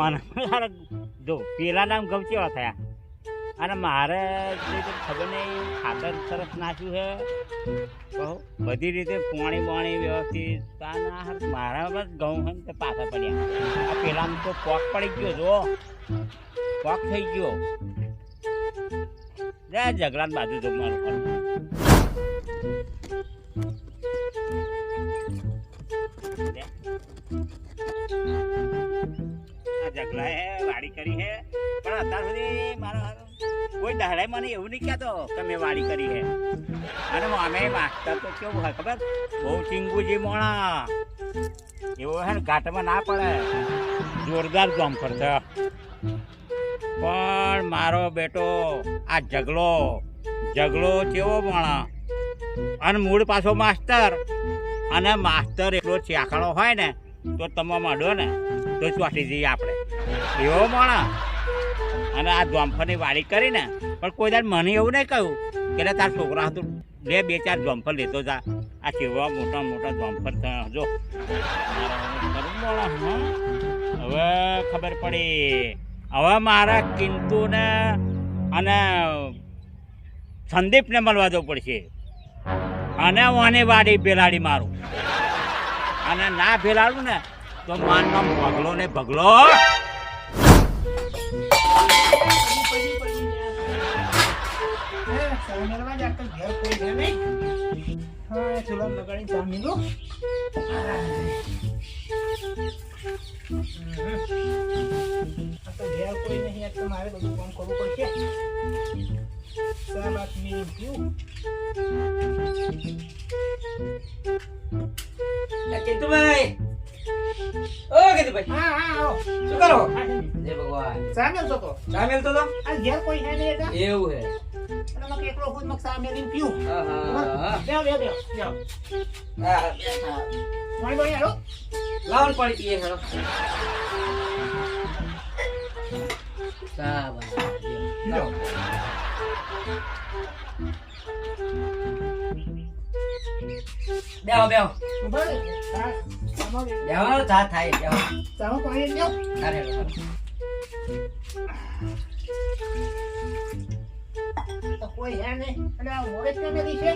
અને જો પેલા નામ ગમ કેવા થયા અને મારે ખબર નહીં ખાતર સરસ નાખ્યું છે કહો બધી રીતે પાણી વ્યવસ્થિત મારા બસ ઘઉં છે ને તે પાછા પડ્યા આ પેલામાં તો પોક પડી ગયો જો પોક થઈ ગયો જગલાન બાજુ જો મારું ઘર જગલા હે વાડી કરી હે પણ અત્યાર સુધી મારા કોઈ દાડાય મને એવું નહીં કહેતો કે મેં વાડી કરી હે અને અમે માસ્તર તો કેવું હોય ખબર બહુ ચીંગુજી મોણા એવો હે ને ઘાટમાં ના પડે જોરદાર જોમ કરશે પણ મારો બેટો આ જગલો કેવો મોણા અને મૂળ પાછો માસ્તર અને માસ્તર એટલો ચાકડો હોય ને તો તમે માંડો ને તો ચોટી જઈએ આપણે એવો માણસ અને આ જોમફળની વાડી કરીને પણ કોઈ દર મને એવું નહીં કહ્યું કે તાર છોકરા હતું લે 2-4 જોમફળ લેતો જા આ કેવા મોટા જોમફળ જો હવે ખબર પડી હવે મારા કિંતુને અને સંદીપને મળવા જવું પડશે અને ઓની વાડી ભેલાડી મારું અને ના ભેલાડું ને તો માનનો ભગલો ને ભગલો મારે બધું કામ કરવું પડશે કેતુભાઈ ઓ કેતુભાઈ હા આવો શું કરો જય ભગવાન ચા મેલતો તો આ ઘેર કોઈ હે નહીં હતા એવું હે અને મક એકલો ખુદ મક ચા મેલીને પીઉં હા બેવ હા પાણી હાલો લાવણ પાણી પીએ હેડો ચા બનાવ બેહો ઉભા રે હા બેહો ચા થાય બેહો ચાલો પાણી દેવ અરે તો કોઈ હે નહીં અને આ મોરે કે મેલી છે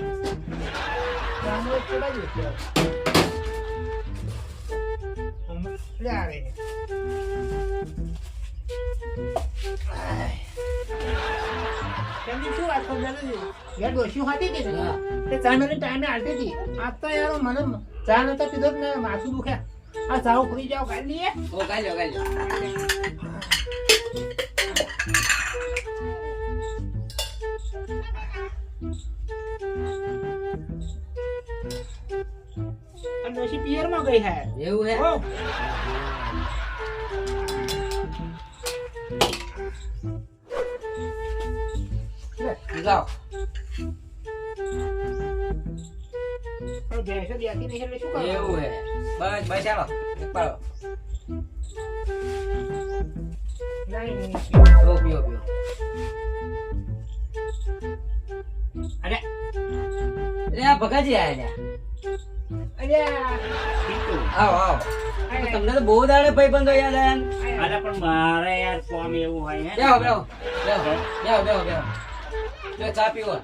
ગામો કે બાજુ છે લે આવે કેમ શું વાત કરી જલ્દી યાર દોશી હતી કે તે ચા મેલે ટાઈમે આવતી હતી આ તો યાર મને ચા નતો પીધો ને માથું દુખ્યા આ ચાવ ખુલી જાવ કાઢી લઈએ ઓ ગાલ્યો અને દોશી પિયર માં ગઈ હે એવું હે ઓ જાઓ ભેંસો બેસી નહીં એટલે શું કરવાનું? એવું હે બસ ચાલો એક પાડો નહીં પીઓ અરે આ ભગાજી આયા અલ્યા આવો તમને તો બહુ દાડે ભાઈ બંધો યાદ આયા અરે પણ મારે યાર કોમ એવું હોય હે બેહો ચા પીવો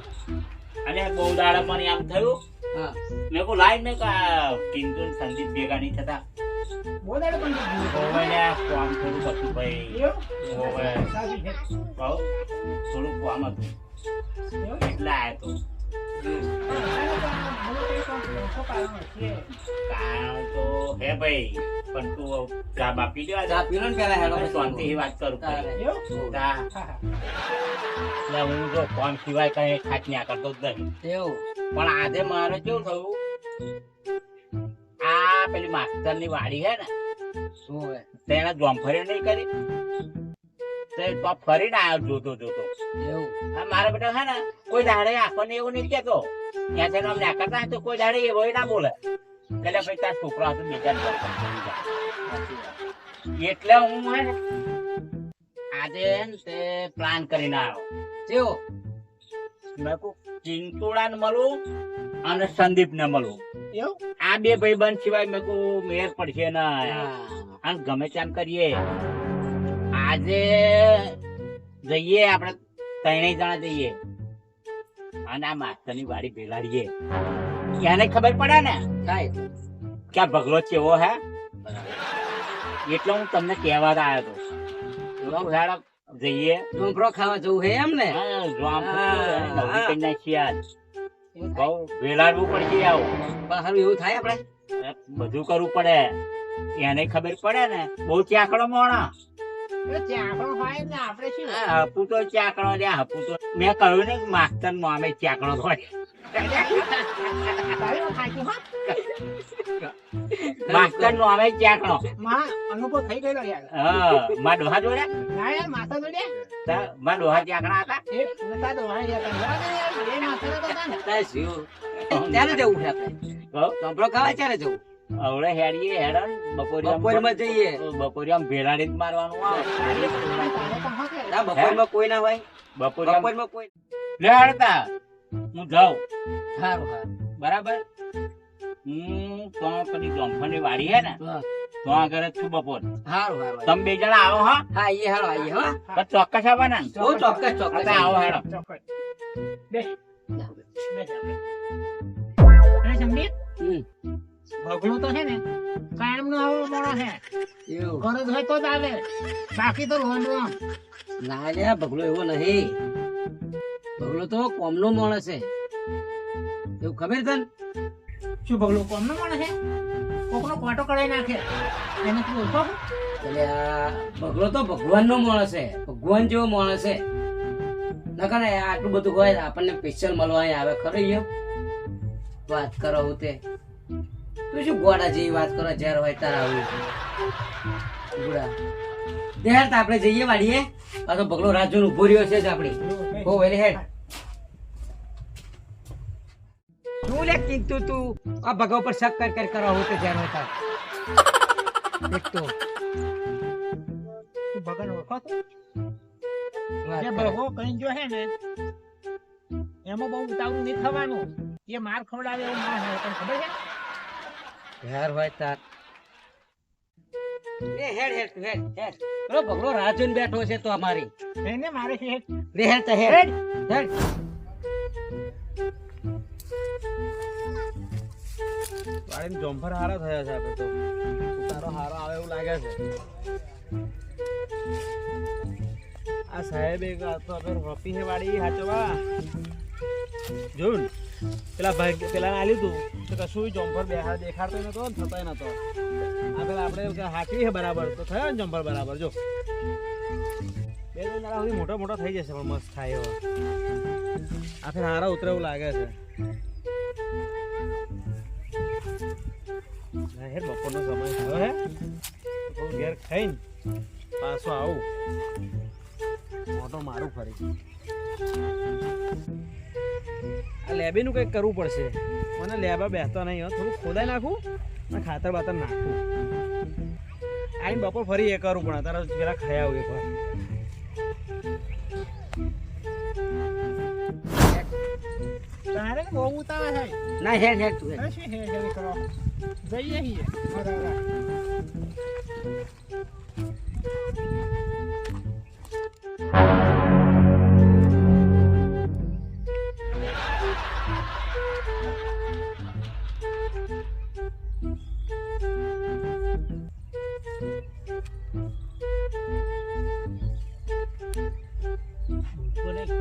અને બહુ દાડા મને આમ થયું હા મેં કો લાઈન ને કિંતુ સંદીપ ભેગા નહીં થતા બોલાડે પણ કોમ થોડું હતું ભાઈ એવું સાચી છે કહું થોડું કોમ હતું એટલે આવ્યો તો કારણ તો હે ભાઈ પણ તું ચા બા પી લેવા ચા પીલો ને પેલા હેડો શાંતિથી વાત કરું હું જો ફોન સિવાય કઈ ખાટ ના કરતો જ નહીં એવું પણ આજે મારે કેવું થયું આ પેલી માસ્ટર ની વાડી હે ને શું હે તેને જોમફળી નહીં કરી તે તો ફરીને આવ્યો જોતો એવું આ મારા બેટા હે ને કોઈ દાડે આપણને એવું નહીં કેતો ત્યાં છે અમને કરતા તો કોઈ દાડે એવો ના બોલે એટલે ભાઈ તાર છોકરો હતો એટલે હું હે ને આજે તે પ્લાન કરીને આવ્યો કેવો મેં કહું ચિંતુડા ને મળું અને સંદીપ ને મળું એવું આ બે ભાઈ બંધ સિવાય મેં કહું મેર પડશે ને અને ગમે તેમ કરીએ આજે જઈએ આપણે ત્રણેય જણા જઈએ અને આ માસ્તરની વાડી ભેલાડીએ એને ખબર પડે ને થાય કે આ ભગલો ચેવો હે એટલે હું તમને કહેવા આવ્યો હતો હેડો જઈએ ડુંગરો ખાવા જવું હે એમ ને બહુ ભેલાડવું પડશે આવું પણ હારું એવું થાય આપણે બધું કરવું પડે એને ખબર પડે ને બહુ ચાકડો મોણા ચાકડો હોય ને આપણે શું હપુ તો ચાકડો રે હપુ તો મેં કહ્યું ને માસ્તર મોમે ચાકડો હોય તારી વાત સાચી, હો. માસ્તર નો આવે ચાકડો માં અનુભવ થઈ ગયેલો યાર. હા માં ડોહા જોડે ના યાર, માથા જોડે માં ડોહા ચાકડા હતા એક નતા તો વાય યાર, જવા દે યાર, બે માથા નતા હતા ને. તારે શું? ક્યારે જવું છે આપણે ડુંગરો ખાવા ક્યારે જવું હવે હેડીએ હેડન બપોરમાં જઈએ બપોરિયામ ભેલાડી જ મારવાનું આવે તારે પણ હશે. ના બપોરમાં કોઈ ના હોય બપોરિયામ બપોરમાં કોઈ લે હેડતા હું જાઉં સારું સારું બરાબર હું તો પેલી જોંફાની વાડી હે ને તો આગળ જ છું બપોર સારું સારું તમે બે જણા આવો હા હા આવીએ હાલો આવીએ હા પણ ચોક્કસ આવવાના ને બહુ ચોક્કસ ચોક્કસ હા, આવો હેડો ચોક્કસ. બેસ. બેસ આપણે. અને સમજી? હમ. ભગલું તો છે ને કાયમનો આવો મોણો છે. એવું ગરજ હોય તો જ આવે, બાકી તો રોવાનું આમ. ના લ્યા બગલો એવો નહીં બગલો તો કોમનો માણસ છે એવું ખબર તને શું ભગલું કોમનો માણસ છે? કોકનો કોટો કઢાઈ નાખે એને તું ઓળખો? એટલે આ બગલો તો ભગવાનનો માણસ છે ભગવાન જેવો માણસ છે નકર આટલું બધું હોય આપણને સ્પેશિયલ મળવા અહીં આવે ખરો યો વાત કરો હું તે તું શું ગોડા જેવી વાત કરો જ્યારે હોય તારે આવું ગુડા દેહાર તો આપણે જઈએ વાડીએ આ તો બગલો રાજુ ઉભો રહ્યો છે જ આપણી હો વેલી હેડ શું લે કીધું તું આ ભગવા પર શક કર કરો હું તો જ્યારે હોય તારે એક તો તું ભગવાન ઓળખો છો? વાત જે કરે. ભગવો કઈ જો હે ને એમાં બહુ ઉતાવળું નહીં થવાનું. એ માર ખવડાવે એવું ના હોય, તને ખબર છે? યાર હોય તાર એ હેડ હેડ તું હેડ હેડ પેલો બગલો રાજન બેઠો છે તો અમારી એને મારે છે રે હેડ તો હેડ હેડ. હેડ વાડીને જોંફર હારા થયા છે આપણે તો ઉતારો હારો આવે એવું લાગે છે આ સાહેબ એક આ તો આપણે રોપી છે વાડી હાચવા જોયું ને? પેલા ભાઈ પેલા આલ્યું તું તો કશું જોંફર દેખાડતો નતો ને થતો નતો આ પેલા આપણે હાચવી છે બરાબર તો થયો ને જોંફર બરાબર જો બે ત્રણ દાડા સુધી મોટો મોટો થઈ જશે પણ મસ્ત થાય એવો આ ફેર હારા ઉતરે એવું લાગે છે ના હેર બપોરનો સમય થયો હે તો ઘેર ખાઈને પાછો આવું મોટો મારું ફરી આ લેબીનું કંઈક કરવું પડશે મને લેબા બેસતો નહીં હો થોડું ખોદાઈ નાખું અને ખાતર બાતર નાખું આઈને બપોર ફરી એ કરું પણ અત્યારે પેલા ખાઈ આવું એકવાર તારે ને બહુ ઉતાવળ થાય. ના હેડ હેડ તું હેડ અરે શું હેડ હેડ કરો? જઈએ છીએ. બરાબર. તો નહીં.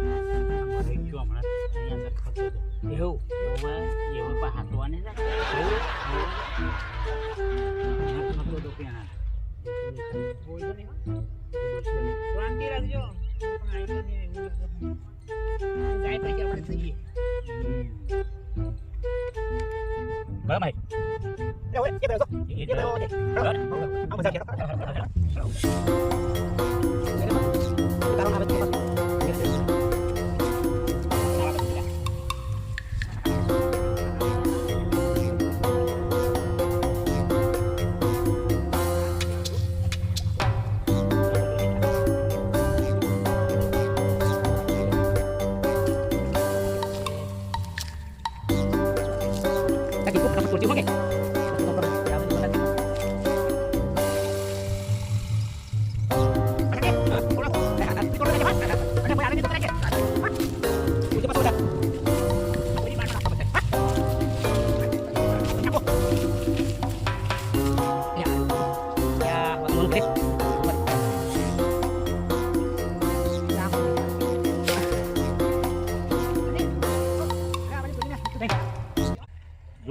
આમાં રહીશું હમણાં. અહીંયા આગળ ખતો હતો. એવું એવું પણ હાથવાની છે. અહીંયા ખતો હતો ત્યાં. બોલજો નહીં, હો. શાંતિ રાખજો. પણ આઈ તો નહીં, એવું લાગે. જાય પછી આપણે જઈએ. બરાબર ભાઈ. એ હોય, એ બેસો. એ બેસો. બરાબર. આ બધા કેતા. તારો આવે છે.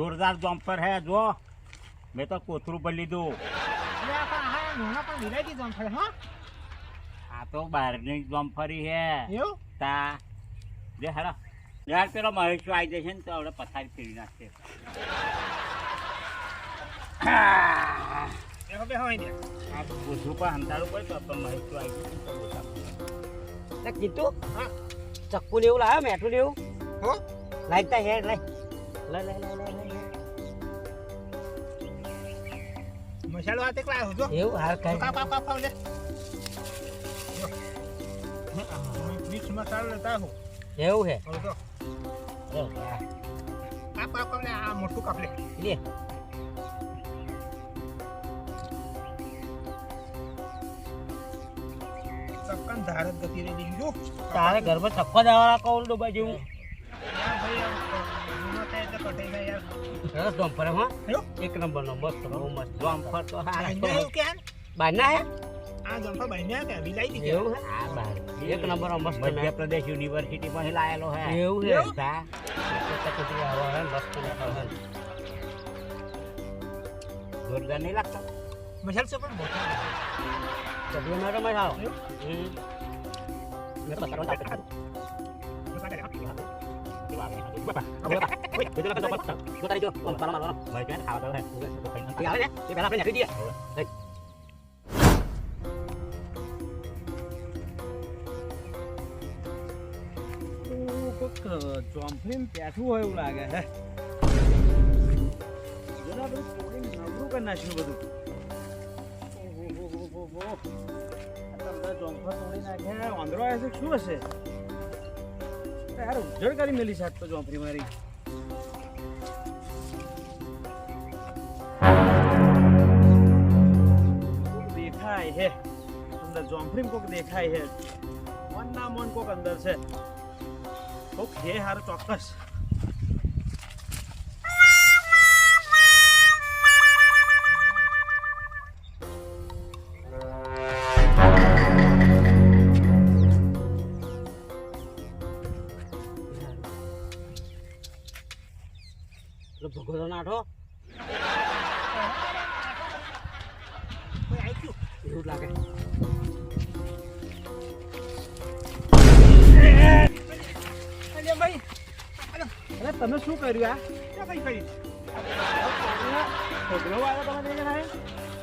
જોરદાર જમ્પર હે જો મેં તો કોથરું ભરી લીધું. એટલે આ પણ હા નોના પણ વિલાયતી જમ્પર હો આ તો બહારની જમ્પરી હે એવું તા જે હેડા યાર પેલો મહેશ આવી જશે ને તો હવે પથારી ફેરી નાખશે. બેહો બેહો અહીં દે આ કોથરું પણ હંતાડું પડે તો પણ મહેશ આવી જશે તો બોલા. કીધું હા ચક્કુ ને એવું લાવ્યો મેઠું ને એવું હો લાગતા હેડ લઈ મસાલો હાથે ક્લાસ જો એવું હાર કાપ ખાઈ કાપ કાપ લે મિક્સ મસાલો લેતા હું એવું હે હવે તો કાપ કાપ લે આ મોટું કાપ લે લે ચક્કન ધારત ગતિ રે દીજો તારે ઘરમાં ચક્કો દેવાના કહું ડૂબા જેવું યાર ભાઈ નોના થાય તો કટે જાય યાર સરસ જમ્પર હે હેલો એક નંબરનો મસ્ત બહુ મસ્ત જમ્પર તો હા એવું કે બારના હે આ જમ્પર બન્યા કે વિલાઈ દીધી એવું હે આ બાર એક નંબરનો મસ્ત મધ્યપ્રદેશ યુનિવર્સિટીમાંથી લાયેલો હે એવું હે એવું? તા કચરી આવો હે મસ્ત ને જોરદાર નહીં લાગતો. મસાલ છે પણ મોટો કદી મારો મત આવો એવું? મેં પતરો તાક ચોમ્ફરીને પેઠું હોય એવું લાગે હે જરા બધું તોડીને નવરું કરી નાખ્યું બધું ઓહો. આટલા બધા ચોમ્ફર તોડી નાખ્યા વાંદરો આવે છે શું હશે યાર ઉજ્જડ કરી મેલી સાત તો ચોમ્ફરી મારી કોક દેખાય હે અંદર ચોમ્ફરી કોક દેખાય હે મન ના મન કોક અંદર છે કોક હે હાર ચોક્કસ ભગોતો નાઠો કોઈ આવી ગયું એવું લાગે અલ્યા ભાઈ અરે તમે શું કર્યું આ ક્યાં કઈ કરી ઢગલો આવ્યો તમે નહીં જણાય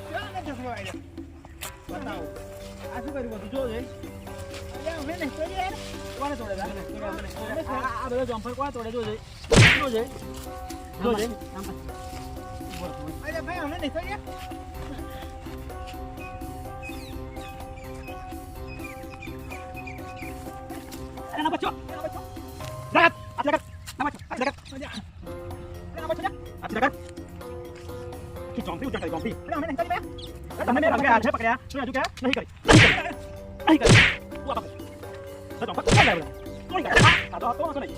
ક્યાં ને ઢગલો આવ્યો બતાવો આ શું કર્યું બધું જો જઈ અલ્યા હવે નહીં કરી યાર કોને તોડે આ બધા જમ્પર કોને તોડે જો જઈ જો જઈ અલ્યા ભાઈ અમે નહીં કરી એના બચ્ચો રાત આટલા કર ના બચ્ચો આટલા કર એના બચ્ચો આટલા કર કે ચોંપી ઉઠા કરી ચોંપી અલ્યા અમે નહીં કરી તમને મેં પકડ્યા હાથે પકડ્યા શું હજુ કે નહીં કરી તું આ પકડ તો ચોંપા તો લાવ તો નહીં આ તો નહીં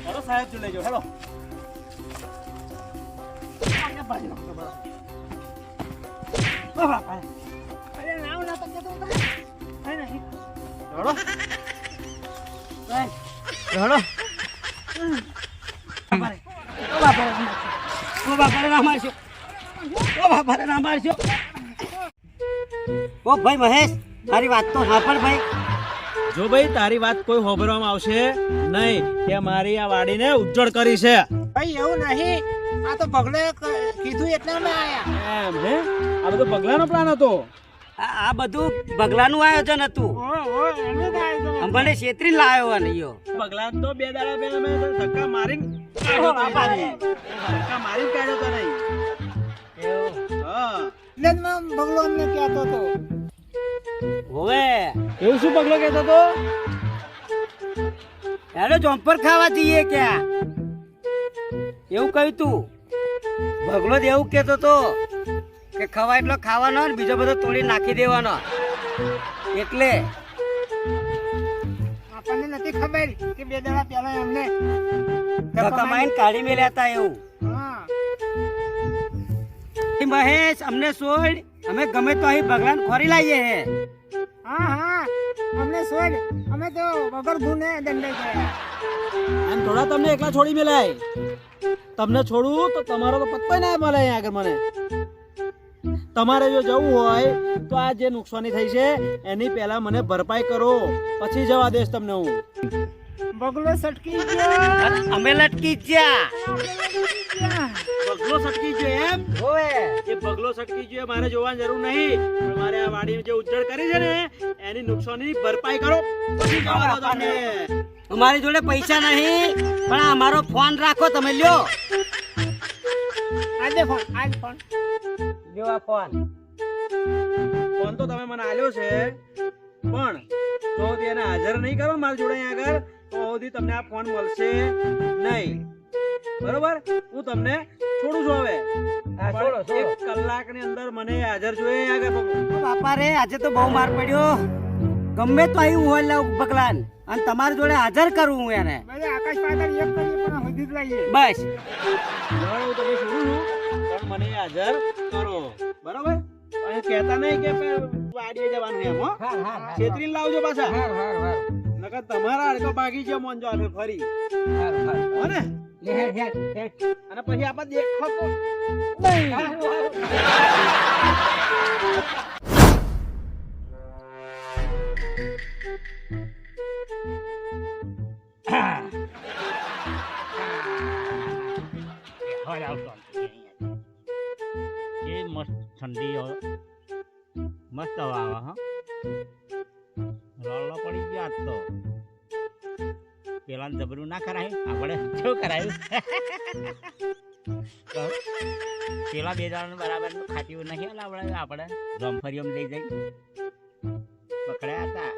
હેલો સાહેબ જો લેજો હેલો અલ્યા નાવ ના તો કેતો હતા નહીં નહીં હેલો હેલો ઓ ભાઈ મહેશ તારી વાત તો સાંભળ ભાઈ જો ભાઈ તારી વાત કોઈ હોભરવામાં આવશે નહીં કે મારી આ વાડીને ઉજ્જડ કરી છે ભાઈ એવું નહીં આ તો પગલે કીધું એટલે અમે આયા એમ હે આ બધો પગલાનો પ્લાન હતો આ બધું બગલાનું આયોજન હતું એનું જ આયોજન અમને છેતરી લાવ્યો અને ઈયો પગલા તો બે દાડા બે અમે ધક્કા મારીને કાઢ્યો તો નહીં. ધક્કા મારીને કાઢ્યો તો નહીં હા એટલે જ મેં બગલો અમને કહેતો હતો હોવે એવું શું પગલો કહેતો તો હેડો ચોમ્પર ખાવા જઈએ ક્યાં એવું કહ્યું તું ભગલો જ એવું કહેતો તો કે ખવાય એટલો ખાવાનો ને બીજો બધો તોડી નાખી દેવાનો એટલે આપણને નથી ખબર કે બે દાડા પહેલા એમને ધક્કા મારીને કાઢી મેલ્યા હતા એવું હા મહેશ અમને છોડ અમે ગમે તો અહીં ભગવાન ખોરી લાવીએ હે. હા હા અમને છોડ, અમે તો વગર ગુને દંડે ગયા. અને થોડા તમને એકલા છોડી મેલાય. તમને છોડું તો તમારો તો પત્તો ના મળે અહીંયા આગળ મને. તમારે જો જવું હોય તો આ જે નુકસાની થઈ છે એની પહેલા મને ભરપાઈ કરો, પછી જવા દેશ તમને હું. બગલો સટકી ગયો. અમે લટકી ગયા. બગલો સટકી ગયો એમ? એ બગલો સટકી ગયો મારે જોવાની જરૂર નહીં, પણ મારે આ વાડી જે ઉજ્જડ કરી છે ને એની નુકસાની ભરપાઈ કરો, પછી જવા દો તમને. અમારી જોડે પૈસા નહીં, પણ આ અમારો ફોન રાખો તમે, લ્યો. આજે ફોન, આજ ફોન. લ્યો આ ફોન. ફોન તો તમે મને આલ્યો છે, પણ જો સુધી એને હાજર નહીં કરો મારી જોડે અહીંયા આગળ, તો સુધી તમને આ ફોન મળશે નહીં. બરોબર? હું તમને છોડું છું હવે. હા, છોડો, છોડો. 1 કલાકની અંદર મને હાજર જોઈએ અહીંયા આગળ. બાપા રે, આજે તો બહુ માર પડ્યો. ગમે તો આવ્યું હોય લાવ બગલાન, અને તમારી જોડે હાજર કરું હું એને. બધા આકાશ પાતાળ એક કરીએ પણ હજી જ લાવીએ. બસ. બરાબર, હું તમને છોડું છું, પણ મને હાજર કરો. બરાબર? અને કહેતા નહીં કે વાડીએ જવાનું એમ, હો? છેતરીને લાવજો પાછા. નકર તમારા હડકો ભાગી ગયો મોંજો હાથે ફરી. હો ને? અને પછી આપણે દેખાતો નહીં. હવે આવતો એ મસ્ત ઠંડી હોય, મસ્ત હવા આવે. હા, રોલો પડી ગયો આજ તો. પેલા જબરું ના કરાયું, આપણે શું કરાયું? પેલા 2 જણાને બરાબર ખાટ્યું નહીં લાવડે, આપણે રમફરિયમ લઈ જઈ પકડ્યા હતા.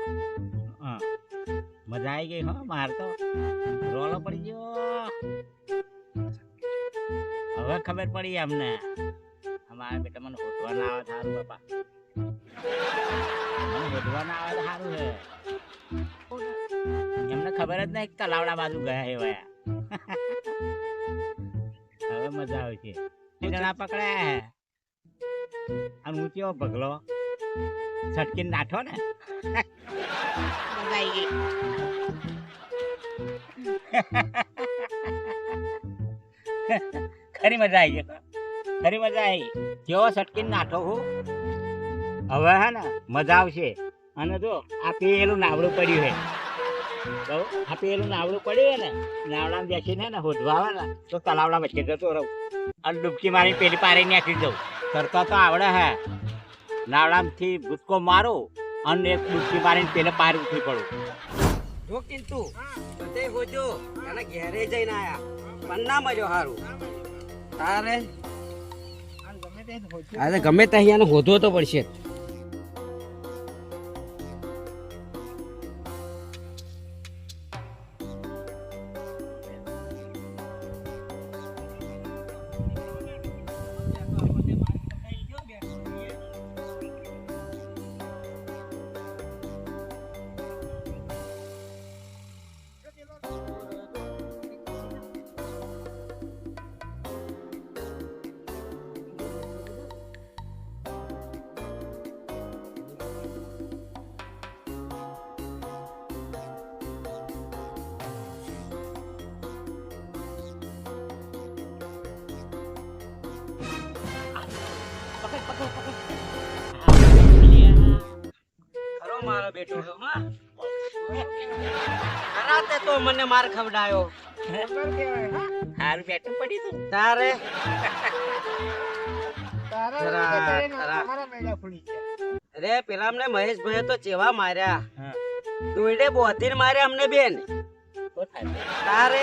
હા, મજા આવી ગઈ. હા, માર તો રોલો પડી ગયો. હવે ખબર પડી અમને. અમારા બેટા મને હોદવા ના આવે સારું. બાપા મને હોદવા ના આવે સારું છે. એમને ખબર જ નહીં તલાવડા બાજુ ગયા એ વયા. હવે મજા આવે છે. 2 જણા પકડ્યા હે, અને હું કેવો ભગલો છટકીને નાઠો ને. મજા આવી ગઈ. ખરી મજા આવી ગઈ, ખરી મજા આવી. કેવો છટકીને નાઠો હું. હવે હે ને મજા આવશે. અને જો આ પેલું નાવડું પડ્યું છે, આ પેલું નાવડું પડ્યું ને, નાવડામાં બેસીને ને હોદવા આવે ને તો તલાવડા વચ્ચે જતો રહું અને ડૂબકી મારી પેલી પારે નાખી દઉં. કરતા તો આવડે હે. નાવડામાંથી ભૂસકો મારું અને એક ડૂબકી મારીને પેલે પાર ઉઠી પડું. જો કિંતુ બધે હોજો અને ઘેરે જઈને આયા, પણ ના મળ્યો હારું. તારે આજે ગમે તે અહીંયા હોધવો તો પડશે. ખરો મારો બેટો છો, હા? ખરાતે તો મને માર ખવડાયો. ખબર કહેવાય, હા? હારું બેઠું પડી તું. તારે તારા ખરા, રીતે કરીને ખરા. અમારા મેળા ફૂલી ગયા. અરે પેલા અમને મહેશભાઈ તો ચેવા માર્યા, હા. દોડે બોધીને માર્યા અમને બેન. શું થાય? તારે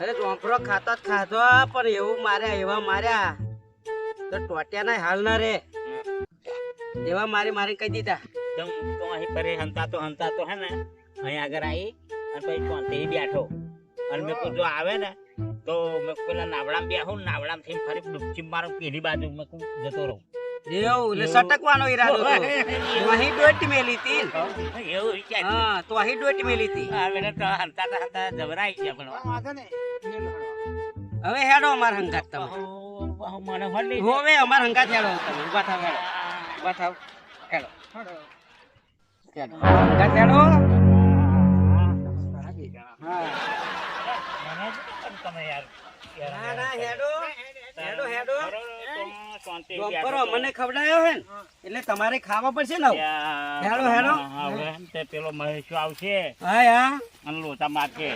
અરે ચોંપરો ખાતો જ ખાધો, પણ એવું માર્યા એવા માર્યા તો ટોટિયાના હાલ ના રે. એવા મારી મારી કહી દીધા. તો અહીં પરે હંતાતો હે ને અહીં આગળ આવી અને પછી ચોંતે બેઠો અને મેં કહું જો આવે ને તો મેં પેલા નાવડામાં બેહું ને નાવડામાંથી ફરી ડૂબકી મારું પેલી બાજુ મેં કહું જતો રહું. એવું એટલે સટકવાનો ઈરાદો હતો. તો અહીં દોટ મેલી હતી. એવું વિચાર. હા, તો અહીં દોટ મેલી હતી. હા, બેટા તો હંતાતા જબરાઈ ગયા પણ વાંધો નહીં, મેળ હાડો. હવે હેડો અમાર હંગાત તમે. મને હલી હોવે અમાર હંગા થેડો તમે ઊભા થાવ હેડો ઊભા થાવ હેડો હેડો હંગા થેડો હા તમે યાર ના ના હેડો હેડો હેડો શાંતિ ડોમ્પરો મને ખવડાયો હે ને એટલે તમારે ખાવા પડશે ને હેડો હેડો હવે તે પેલો મહેશ આવશે હા હા અને લોચા મારશે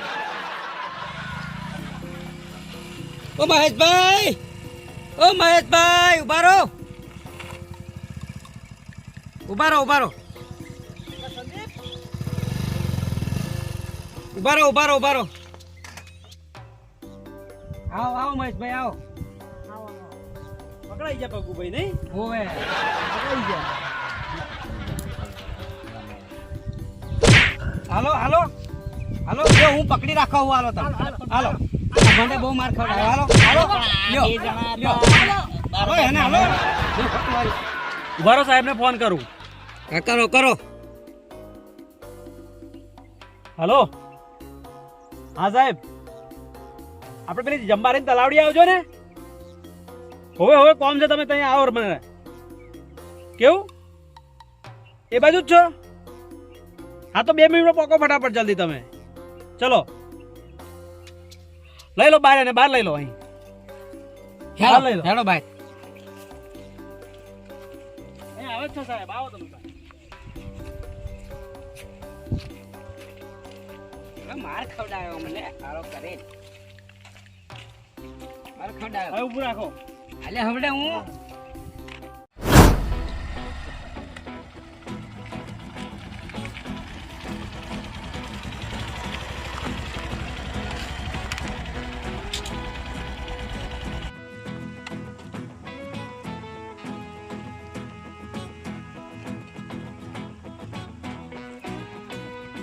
ઓ મહેશભાઈ ઉભા રહો ઉભા રહો ઉભા રહો ઉભા રહો ઉભા રહો ઉભા રહો આવો આવો મહેશભાઈ આવો પકડાઈ ગયા પગુભાઈ નહીં હોવે પકડાઈ ગયા હાલો હાલો હાલો જો હું પકડી રાખો હું હાલો તમે હાલો મને બહુ માર ખવડાવ્યો હાલો હાલો લ્યો લ્યો હાલો એને હાલો ઉભા રહો સાહેબને ફોન કરું હા, કરો કરો હલો હા સાહેબ આપણે પેલી જંબારીને તલાવડી આવજો ને હવે કોમ છે તમે ત્યાં આવો મને કેવું એ બાજુ જ છો હા તો 2 મિનિટમાં પોકો ફટાફટ જલ્દી તમે ચલો લઈ લો બહાર એને બહાર લઈ લો અહીં હેડો લઈ લો. હેડો ભાઈ અહીં આવે જ છે સાહેબ આવો તમે માર ખવડાવ્યો મને સારો કરે માર ખવડાવ્યો હવે ઊભું રાખો હાલે હવડે હું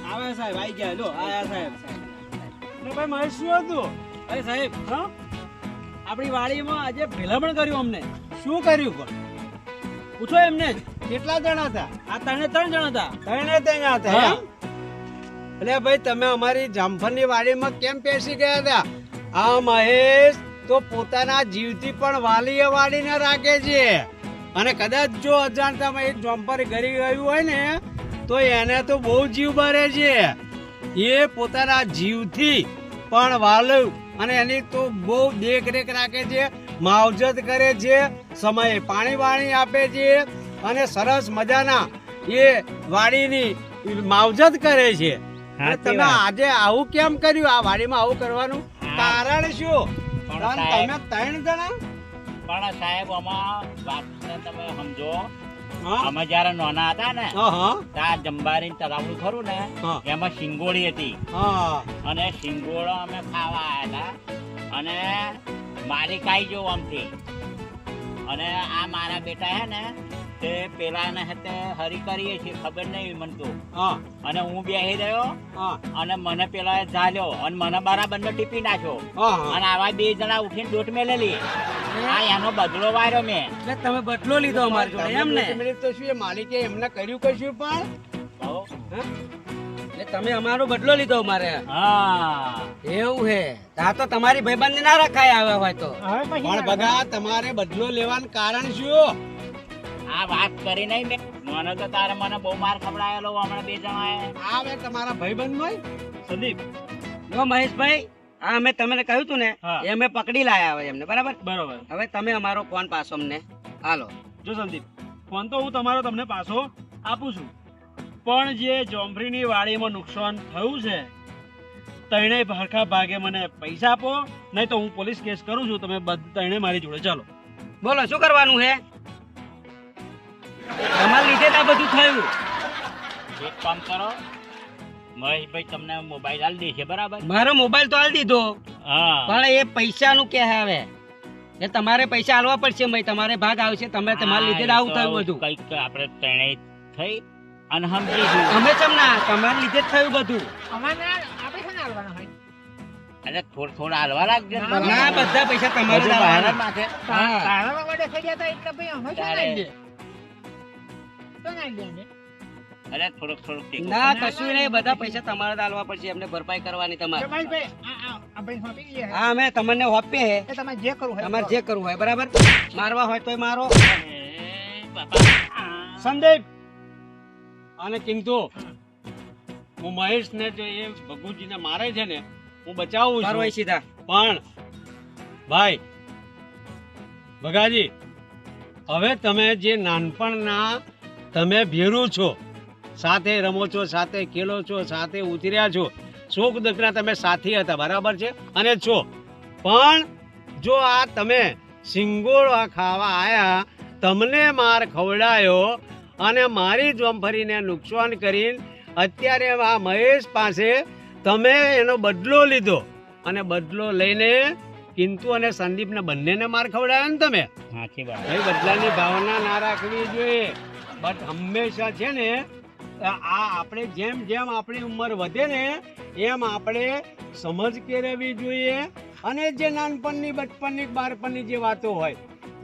આવે સાહેબ આવી ગયા લો આયા સાહેબ ને ભાઈ મહેશ શું હતું અરે સાહેબ હા આપણી વાડીમાં આજે ભેલામણ કર્યું અમને શું કર્યું પણ પૂછો એમને જ કેટલા જણા હતા આ 3 જણ હતા ત્રણે ત્યાં હતા હા. એમ? એટલે ભાઈ તમે અમારી જામફળની વાડીમાં કેમ પેસી ગયા હતા આ મહેશ તો પોતાના જીવથી પણ વાલીએ વાડીને રાખે છે અને કદાચ જો અજાણતામાં એક જોમ્પર ગરી ગયું હોય ને તો એને તો બહુ જીવ બરે છે એ પોતાના જીવથી પણ વાલું અને એની તો બહુ દેખરેખ રાખે છે માવજત કરે છે સમયે પાણી વાણી આપે છે અને સરસ મજાના એ વાડીની માવજત કરે છે અને સાચી તમે વાત. આજે આવું કેમ કર્યું આ વાડીમાં આવું કરવાનું હા. કારણ શું પણ અને સાહેબ- તમે 3 જણા પણ સાહેબ આમાં વાતને તમે સમજો હા અમે જયારે નાના હતા ને હા ત્યાં જંબારીને તલાવડું ખરું ને હા. એમાં શિંગોળી હતી હા અને શિંગોળો અમે ખાવા આવ્યા હતા અને મારી કાઈ જો આમથી અને આ મારા બેટા હે ને તે પેલાને હાથે હરી કરીએ છીએ ખબર નહીં મને તો હા અને હું બેહી રહ્યો હા અને મને પેલા ઝાલ્યો અને મને બરાબરનો ટીપી નાખ્યો હા અને આવા 2 જણા ઉઠીને દોટ મેલેલી આ એનો બદલો વાર્યો મેં એટલે તમે બદલો લીધો અમારી જોડે એમ ને મિનિટ તો શું એ માલિકે એમને કર્યું કશું પણ કહો. એટલે તમે અમારો બદલો લીધો અમારે હા એવું હે આ તો તમારી ભાઈબંધ ના રખાય આવ્યા હોય તો પણ બગા તમારે બદલો લેવાનું કારણ શું આ વાત કરી નહીં મેં મને તો તારે મને બહુ માર ખવડાયેલો હમણાં 2 જણાએ આ હવે તમારા ભાઈબંધ હોય સંદીપ જો મહેશભાઈ આ અમે તમને કહ્યું તું ને હા. એ અમે પકડી લાયા હવે એમને બરાબર બરોબર હવે તમે અમારો ફોન પાછો અમને હાલો જો સંદીપ ફોન તો હું તમારો તમને પાછો આપું છું પણ જે જોંફરીની વાડીમાં નુકસાન થયું છે ત્રણેય હરખા ભાગે મને પૈસા આપો નહીં તો હું પોલીસ કેસ કરું છું તમે ત્રણેય મારી જોડે ચાલો બોલો શું કરવાનું છે તમારા લીધે જ આ બધું થયું એક કામ કરો મહેશભાઈ તમને મોબાઈલ આલી દેશે બરાબર મારો મોબાઈલ તો આલી દીધો હા પણ એ પૈસાનું કે હવે એ તમારે પૈસા આલવા પડશે ભાઈ તમારે ભાગ આવશે તમે તમારા લીધે જ આવું થયું બધું કઈક આપણે ત્રણેય થઈ અને સમજીશું અમે ચમ ના તમારા લીધે જ થયું બધું અમારે આપણે છે ને હાલવાના હોય એટલે થોડા હાલવા લાગજો ને. ના બધા પૈસા તમારે જ બધું બહાર જ આલવાના. નાખે. હા. તારામાં વડે થઈ ગયા તા એટલે ભાઈ અમે શું તારે- નાઈ લે તો નાઈ લે અમે. અરે થોડુંક ટેકો. ના કશું નહીં બધા પૈસા તમારે જ આલવા પડશે એમને ભરપાઈ કરવાની તમારે જમાલભાઈ, આ આપણે સોંપી દઈએ હા અમે તમને હોપીએ હે એ તમારે જે કરવું હોય તમારે જે કરવું હોય બરાબર મારવા હોય તોય મારો બાપા સંદીપ અને કિંતુ હું મહેશ ને જો એ ભગુજીને મારે છે ને હું બચાવું મારો છું અહીં સીધા પણ ભાઈ ભગાજી હવે તમે જે નાનપણના તમે ભેરું છો સાથે રમો છો સાથે ખેલો છો સાથે ઉતર્યા છો સુખ દુઃખના તમે સાથી હતા બરાબર છે અને છો પણ જો આ તમે સિંગોળા ખાવા આયા તમને માર ખવડાયો અને મારી જોમફરીને નુકસાન કરીને અત્યારે આ મહેશ પાસે તમે એનો બદલો લીધો અને બદલો લઈને કિંતુ અને સંદીપને બંનેને માર ખવડાવ્યો ને તમે સાચી વાત ભાઈ બદલાની ભાવના ના રાખવી જોઈએ બટ હંમેશા છે ને આ આપણે જેમ જેમ આપણી ઉંમર વધે ને એમ આપણે સમજ કેળવવી જોઈએ અને જે નાનપણની બચપનની બાળપણની જે વાતો હોય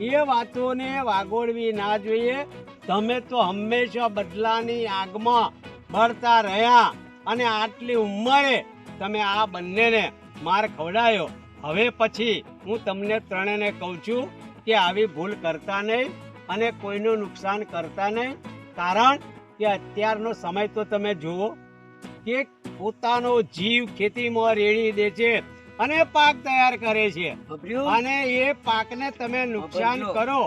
એ વાતોને વાગોળવી ના જોઈએ તમે તો હંમેશા બદલાની આગમાં બળતા રહ્યા અને આટલી ઉંમરે તમે આ બંનેને માર ખવડાયો હવે પછી હું તમને ત્રણેયને કહું છું કે આવી ભૂલ કરતા નહીં અને કોઈનું નુકસાન કરતા નહીં કારણ કે અત્યારનો સમય તો તમે જુઓ કે પોતાનો જીવ ખેતીમાં રેડી દે છે અને પાક તૈયાર કરે છે અને એ પાકને તમે નુકસાન કરો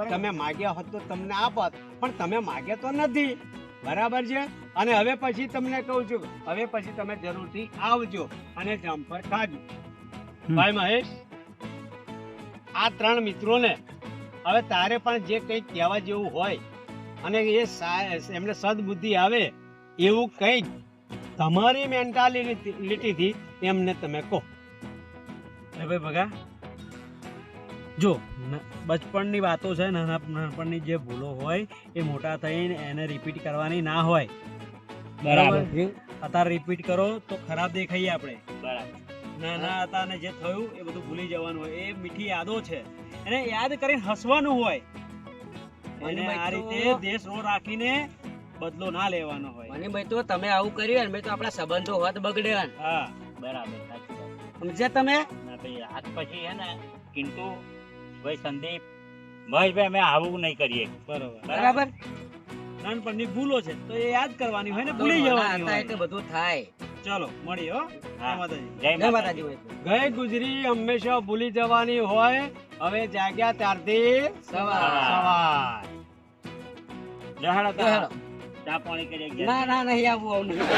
તમે માગ્યા હોત તો તમને આપત પણ તમે માગ્યા તો નથી બરાબર છે અને હવે પછી તમને કહું છું હવે પછી તમે જરૂરથી આવજો અને જામફળ ખાજો ભાઈ મહેશ આ ત્રણ મિત્રોને હવે તારે પણ જે કંઈક કહેવા જેવું હોય અને એ એમને સદબુદ્ધિ આવે એવું કંઈક તમારી મેન્ટાલિટીથી એમને તમે કહો અરે ભાઈ ભગા જો બચપણની વાતો છે નાનપણની જે ભૂલો હોય એ મોટા થઈને એને રિપીટ કરવાની ના હોય બરાબર અત્યારે રિપીટ કરો તો ખરાબ દેખાઈએ આપણે બરાબર નાના હતા અને જે થયું એ બધું ભૂલી જવાનું હોય એ મીઠી યાદો છે એને યાદ કરીને હસવાનું હોય અને આ રીતે દેશ રો રાખીને બદલો ના લેવાનો હોય મને ભાઈ તો તમે આવું કર્યું ને ભાઈ તો આપણા સંબંધો હોત બગડ્યા ને. હા બરાબર સાચી વાત સમજ્યા તમે ના ભાઈ આજ પછી હે ને કિંતુ ભાઈ સંદીપ મહેશભાઈ અમે આવું નહીં કરીએ બરોબર બરાબર નાનપણની ભૂલો છે તો એ યાદ કરવાની હોય ને ભૂલી જવાની હતા એટલે હોય બધું થાય. ચલો મળીએ હો હા. જય માતાજી જય જય માતાજી માતાજી ભાઈ. ગઈ ગુજરી હંમેશા ભૂલી જવાની હોય હવે જાગ્યા ત્યારથી સવાર. સવાર જહાડો જહાડો. ચા પાણી કરી ના ના નહીં આવું આવું નહીં.